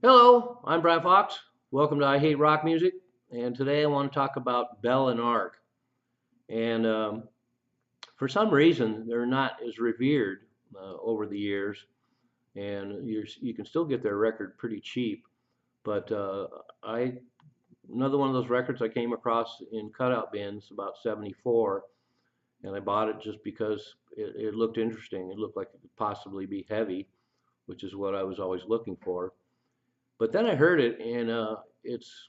Hello, I'm Brian Fox. Welcome to I Hate Rock Music. And today I want to talk about Bell and Ark. And For some reason, they're not as revered over the years. And you can still get their record pretty cheap. But another one of those records I came across in cutout bins about 74. And I bought it just because it looked interesting. It looked like it could possibly be heavy, which is what I was always looking for. But then I heard it, and it's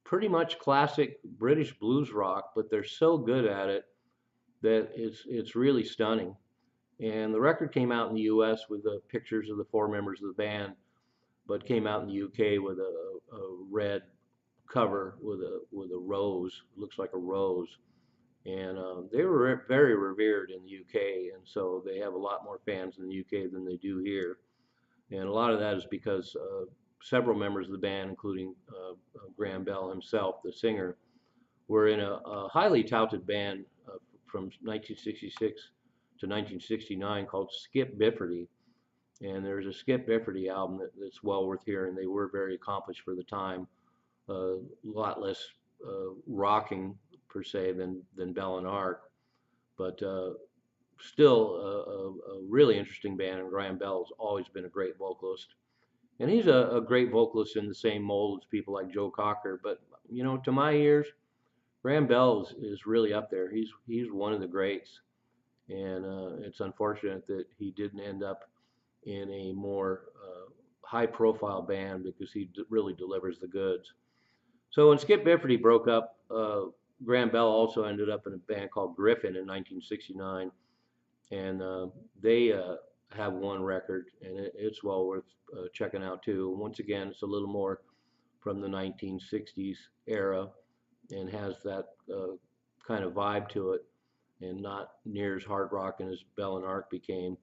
pretty much classic British blues rock, but they're so good at it that it's really stunning. And the record came out in the U.S. with the pictures of the four members of the band, but came out in the U.K. with a red cover with a rose, looks like a rose. And they were very revered in the UK, and so they have a lot more fans in the UK than they do here. And a lot of that is because several members of the band, including Graham Bell himself, the singer, were in a highly touted band from 1966 to 1969 called Skip Bifferty. And there's a Skip Bifferty album that's well worth hearing. They were very accomplished for the time, a lot less rocking per se than Bell and Ark, but still a really interesting band. And Graham Bell's always been a great vocalist. And he's a great vocalist in the same mold as people like Joe Cocker. But to my ears, Graham Bell is really up there. He's one of the greats, and it's unfortunate that he didn't end up in a more high-profile band because he really delivers the goods. So when Skip Bifferty broke up, Graham Bell also ended up in a band called Griffin in 1969, and they have one record, and it's well worth checking out too. Once again, it's a little more from the 1960s era and has that kind of vibe to it, and not near as hard rocking as Bell and Ark became.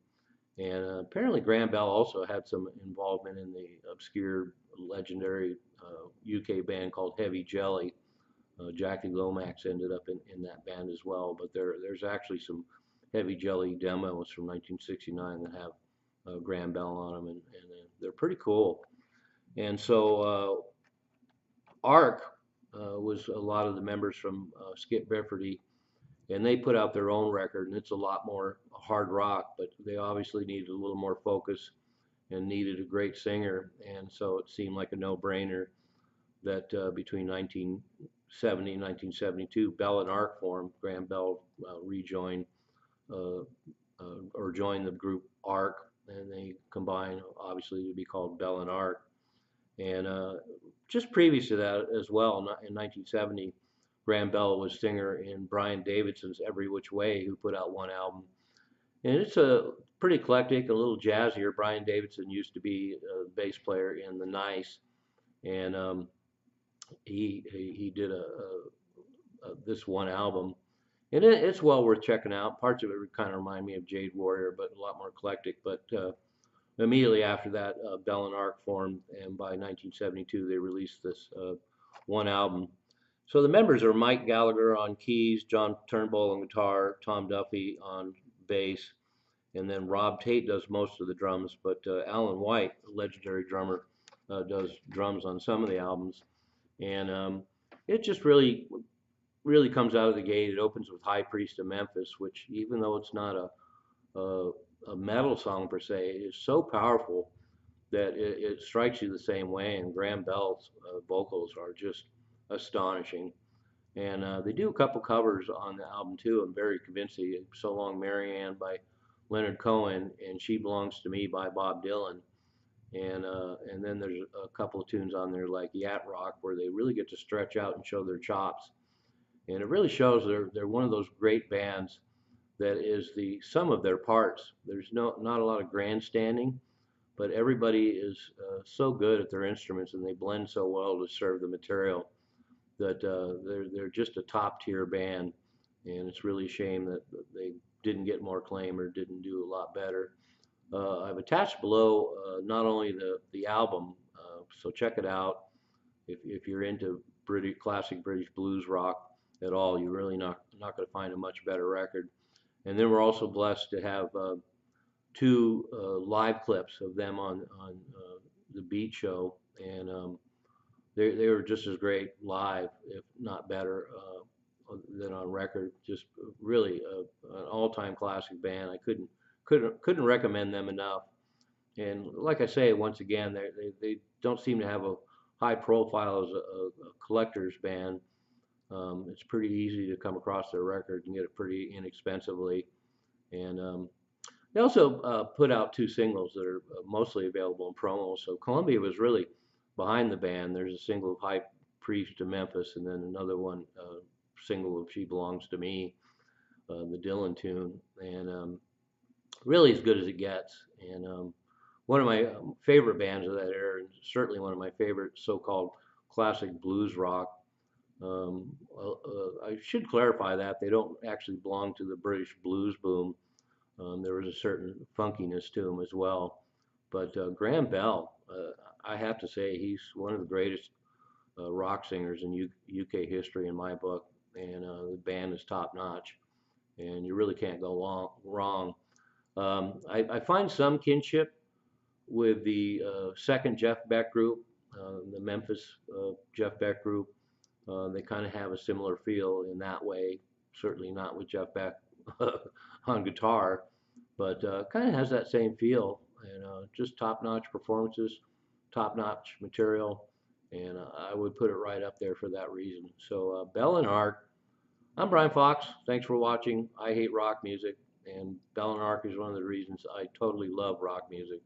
And apparently, Graham Bell also had some involvement in the obscure, legendary UK band called Heavy Jelly. Jackie Lomax ended up in that band as well, but there's actually some Heavy Jelly demos from 1969 that have Graham Bell on them, and they're pretty cool. And so Ark was a lot of the members from Skip Bifferty, and they put out their own record, and it's a lot more hard rock, but they obviously needed a little more focus and needed a great singer, and so it seemed like a no-brainer that between 1970 and 1972, Bell and Ark formed. Graham Bell rejoined uh, or joined the group Ark, and they combined obviously to be called Bell and Ark. And just previous to that as well, in 1970, Graham Bell was singer in Brian Davidson's Every Which Way, who put out one album. And it's a pretty eclectic, a little jazzier. Brian Davidson used to be a bass player in The Nice, and he did this one album, and it's well worth checking out. Parts of it kind of remind me of Jade Warrior, but a lot more eclectic. But immediately after that, Bell and Ark formed, and by 1972 they released this one album. So the members are Mike Gallagher on keys, John Turnbull on guitar, Tom Duffy on bass, and then Rob Tate does most of the drums. But Alan White, the legendary drummer, does drums on some of the albums, and it just really comes out of the gate. It opens with High Priest of Memphis, which even though it's not a metal song per se, is so powerful that it strikes you the same way. And Graham Bell's vocals are just astonishing. And they do a couple covers on the album too. I'm very convincing. So Long Marianne by Leonard Cohen and She Belongs to Me by Bob Dylan. And then there's a couple of tunes on there like Yacht Rock where they really get to stretch out and show their chops. And it really shows they're one of those great bands that is the sum of their parts. There's not a lot of grandstanding, but everybody is so good at their instruments and they blend so well to serve the material that they're just a top tier band. And it's really a shame that they didn't get more acclaim or didn't do a lot better. I've attached below not only the album, so check it out if you're into classic British blues rock at all. You're really not going to find a much better record. And then we're also blessed to have two live clips of them on the Beat Show and they were just as great live, if not better, than on record. Just really an all-time classic band. I couldn't recommend them enough. And like I say, once again, they don't seem to have a high profile as a collector's band. It's pretty easy to come across their record and get it pretty inexpensively. And they also put out two singles that are mostly available in promos. So Columbia was really behind the band. There's a single of High Priest to Memphis, and then another one, single of She Belongs to Me, the Dylan tune, and really as good as it gets. And one of my favorite bands of that era, and certainly one of my favorite so-called classic blues rock. I should clarify that they don't actually belong to the British blues boom. There was a certain funkiness to him as well. But Graham Bell, I have to say, he's one of the greatest rock singers in UK history in my book, and the band is top notch, and you really can't go wrong. I find some kinship with the second Jeff Beck group, the Memphis Jeff Beck group. They kind of have a similar feel in that way. Certainly not with Jeff Beck on guitar, but kind of has that same feel. And just top-notch performances, top-notch material, and I would put it right up there for that reason. So Bell and Ark. I'm Brian Fox. Thanks for watching. I hate rock music, and Bell and Ark is one of the reasons I totally love rock music.